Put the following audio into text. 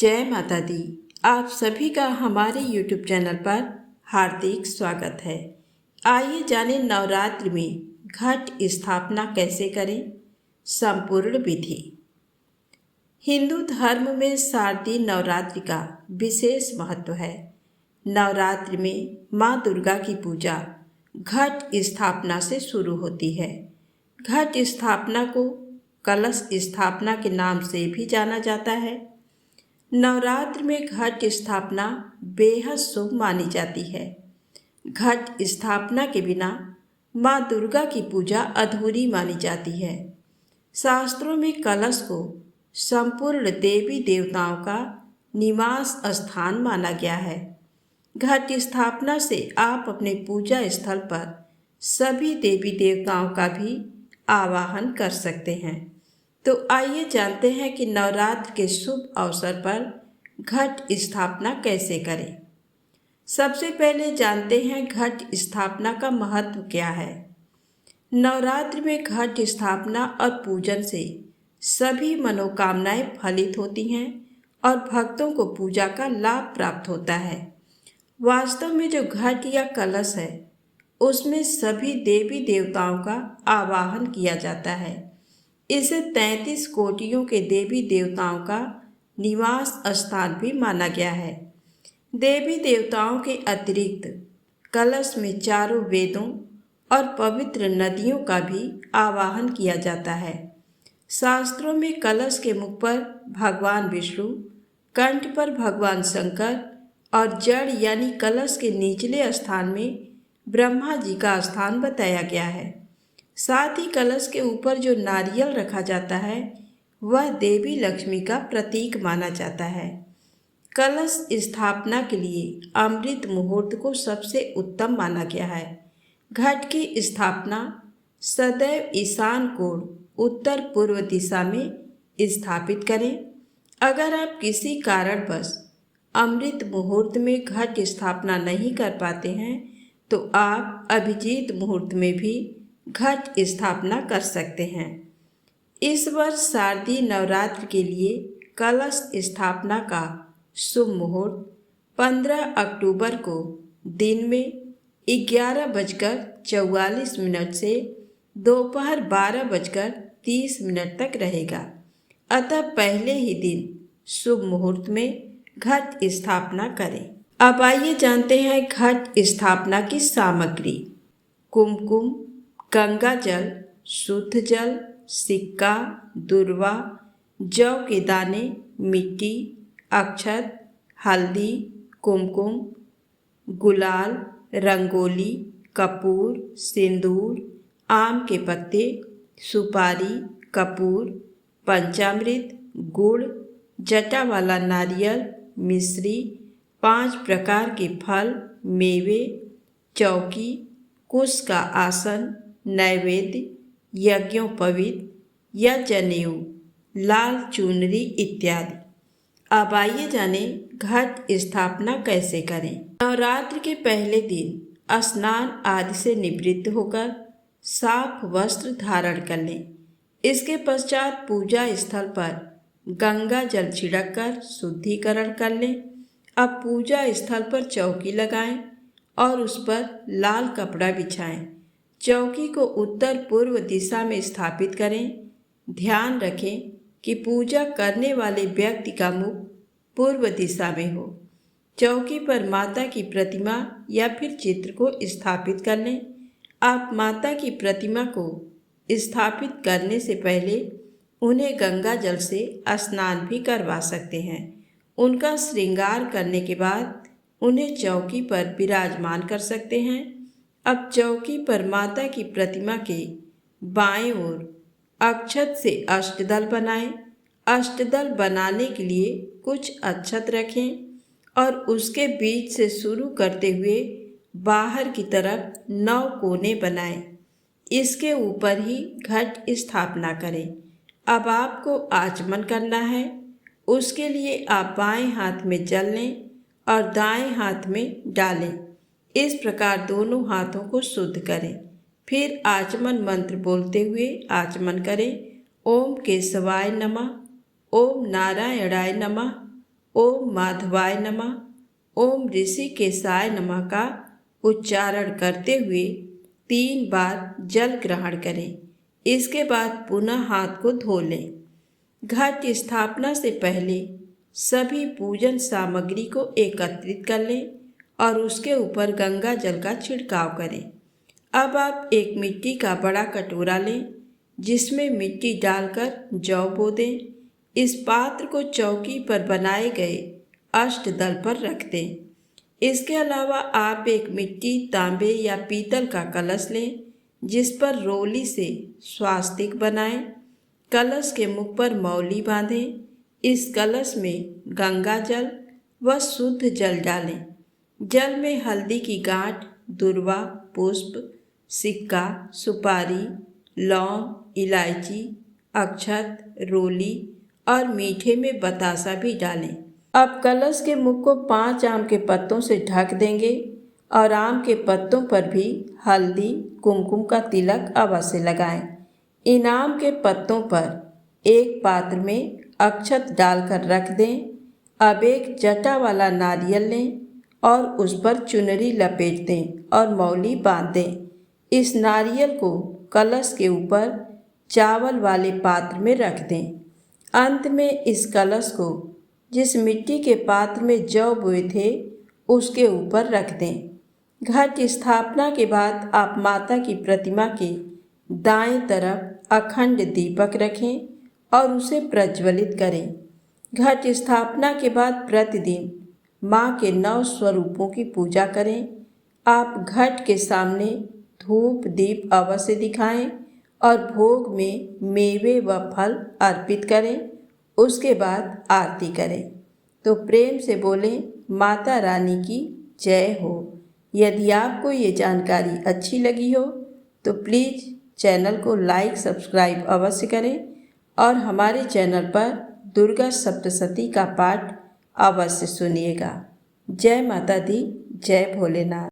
जय माता दी। आप सभी का हमारे YouTube चैनल पर हार्दिक स्वागत है। आइए जानें नवरात्रि में घट स्थापना कैसे करें। संपूर्ण विधि। हिंदू धर्म में शारदीय नवरात्रि का विशेष महत्व है। नवरात्रि में माँ दुर्गा की पूजा घट स्थापना से शुरू होती है। घट स्थापना को कलश स्थापना के नाम से भी जाना जाता है। नवरात्र में घट स्थापना बेहद शुभ मानी जाती है। घट स्थापना के बिना माँ दुर्गा की पूजा अधूरी मानी जाती है। शास्त्रों में कलश को संपूर्ण देवी देवताओं का निवास स्थान माना गया है। घट स्थापना से आप अपने पूजा स्थल पर सभी देवी देवताओं का भी आवाहन कर सकते हैं। तो आइए जानते हैं कि नवरात्र के शुभ अवसर पर घट स्थापना कैसे करें। सबसे पहले जानते हैं घट स्थापना का महत्व क्या है। नवरात्र में घट स्थापना और पूजन से सभी मनोकामनाएं फलित होती हैं और भक्तों को पूजा का लाभ प्राप्त होता है। वास्तव में जो घट या कलश है उसमें सभी देवी देवताओं का आवाहन किया जाता है। इसे 33 कोटियों के देवी देवताओं का निवास स्थान भी माना गया है। देवी देवताओं के अतिरिक्त कलश में चारों वेदों और पवित्र नदियों का भी आवाहन किया जाता है। शास्त्रों में कलश के मुख पर भगवान विष्णु, कंठ पर भगवान शंकर और जड़ यानी कलश के निचले स्थान में ब्रह्मा जी का स्थान बताया गया है। साथ ही कलश के ऊपर जो नारियल रखा जाता है वह देवी लक्ष्मी का प्रतीक माना जाता है। कलश स्थापना के लिए अमृत मुहूर्त को सबसे उत्तम माना गया है। घट की स्थापना सदैव ईशान कोण उत्तर पूर्व दिशा में स्थापित करें। अगर आप किसी कारणवश अमृत मुहूर्त में घट स्थापना नहीं कर पाते हैं तो आप अभिजीत मुहूर्त में भी घट स्थापना कर सकते हैं। इस वर्ष शारदीय नवरात्र के लिए कलश स्थापना का शुभ मुहूर्त 15 अक्टूबर को दिन में 11:44 से दोपहर 12:30 तक रहेगा। अतः पहले ही दिन शुभ मुहूर्त में घट स्थापना करें। अब आइए जानते हैं घट स्थापना की सामग्री। कुमकुम, गंगा जल, शुद्ध जल, सिक्का, दुर्वा, जौ के दाने, मिट्टी, अक्षत, हल्दी, कुमकुम, गुलाल, रंगोली, कपूर, सिंदूर, आम के पत्ते, सुपारी, कपूर, पंचामृत, गुड़, जटा वाला नारियल, मिश्री, 5 प्रकार के फल, मेवे, चौकी, कुश का आसन, नैवेद्य, यज्ञोपवीत या जनेऊ, लाल चुनरी इत्यादि। अब आइए जानें घट स्थापना कैसे करें। नवरात्र के पहले दिन स्नान आदि से निवृत्त होकर साफ वस्त्र धारण कर लें। इसके पश्चात पूजा स्थल पर गंगा जल छिड़क कर शुद्धिकरण कर लें। अब पूजा स्थल पर चौकी लगाएं और उस पर लाल कपड़ा बिछाएं। चौकी को उत्तर पूर्व दिशा में स्थापित करें। ध्यान रखें कि पूजा करने वाले व्यक्ति का मुख पूर्व दिशा में हो। चौकी पर माता की प्रतिमा या फिर चित्र को स्थापित कर लें। आप माता की प्रतिमा को स्थापित करने से पहले उन्हें गंगा जल से स्नान भी करवा सकते हैं। उनका श्रृंगार करने के बाद उन्हें चौकी पर विराजमान कर सकते हैं। अब चौकी पर माता की प्रतिमा के बाएं ओर अक्षत से अष्टदल बनाएं। अष्टदल बनाने के लिए कुछ अक्षत रखें और उसके बीच से शुरू करते हुए बाहर की तरफ 9 कोने बनाएं। इसके ऊपर ही घट स्थापना करें। अब आपको आचमन करना है। उसके लिए आप बाएं हाथ में जल लें और दाएं हाथ में डालें। इस प्रकार दोनों हाथों को शुद्ध करें। फिर आचमन मंत्र बोलते हुए आचमन करें। ओम केशवाय नमः, ओम नारायणाय नमः, ओम माधवाय नमः, ओम ऋषिकेशाय नमः का उच्चारण करते हुए 3 बार जल ग्रहण करें। इसके बाद पुनः हाथ को धो लें। घट स्थापना से पहले सभी पूजन सामग्री को एकत्रित कर लें और उसके ऊपर गंगा जल का छिड़काव करें। अब आप एक मिट्टी का बड़ा कटोरा लें, जिसमें मिट्टी डालकर जौ बो दें। इस पात्र को चौकी पर बनाए गए अष्टदल पर रख दें। इसके अलावा आप एक मिट्टी, तांबे या पीतल का कलश लें, जिस पर रोली से स्वास्तिक बनाएं। कलश के मुख पर मौली बांधें। इस कलश में गंगा जल व शुद्ध जल डालें। जल में हल्दी की गांठ, दुर्वा, पुष्प, सिक्का, सुपारी, लौंग, इलायची, अक्षत, रोली और मीठे में बतासा भी डालें। अब कलश के मुख को 5 आम के पत्तों से ढक देंगे और आम के पत्तों पर भी हल्दी, कुमकुम का तिलक अवश्य लगाएं। इन आम के पत्तों पर एक पात्र में अक्षत डालकर रख दें। अब एक जटा वाला नारियल लें और उस पर चुनरी लपेट दें और मौली बांध दें। इस नारियल को कलश के ऊपर चावल वाले पात्र में रख दें। अंत में इस कलश को जिस मिट्टी के पात्र में जौ बोए थे उसके ऊपर रख दें। घट स्थापना के बाद आप माता की प्रतिमा के दाएं तरफ अखंड दीपक रखें और उसे प्रज्वलित करें। घट स्थापना के बाद प्रतिदिन माँ के 9 स्वरूपों की पूजा करें। आप घट के सामने धूप दीप अवश्य दिखाएं और भोग में मेवे व फल अर्पित करें। उसके बाद आरती करें। तो प्रेम से बोलें, माता रानी की जय हो। यदि आपको ये जानकारी अच्छी लगी हो तो प्लीज़ चैनल को लाइक सब्सक्राइब अवश्य करें और हमारे चैनल पर दुर्गा सप्तशती का पाठ अवश्य सुनिएगा। जय माता दी, जय भोलेनाथ।